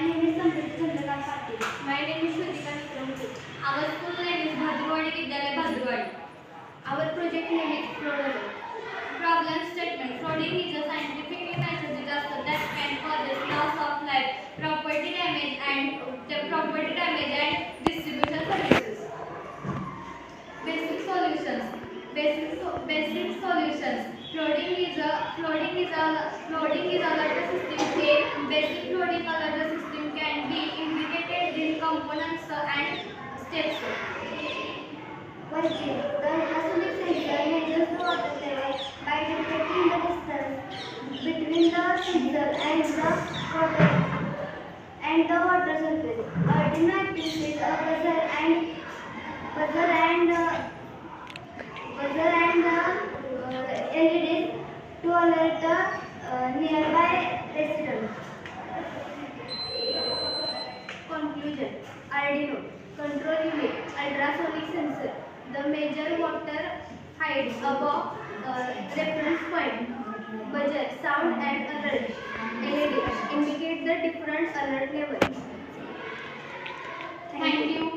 name is Samriti Chandrakant Patil. My name is Shrutika Vikramji. Our school name is Bhadrawadi Vidyalaya Bhadrawadi. Our project name is Flooded. Problem statement. Flooding is a scientific natural disaster that can cause loss of life, property damage and distribution services. Basic solutions. Basic solutions. Flooding is alert system. A basic flooding alert system can be integrated in components and steps. 1G. The ultrasonic sensor measures the water level by detecting the distance between the sensor and the water surface. Arduino activates a buzzer and LEDs to alert the nearby residents. Conclusion. Arduino control unit, ultrasonic sensor. The major water height above reference point. Buzzer, sound and alert. LED indicate the different alert level. Thank you.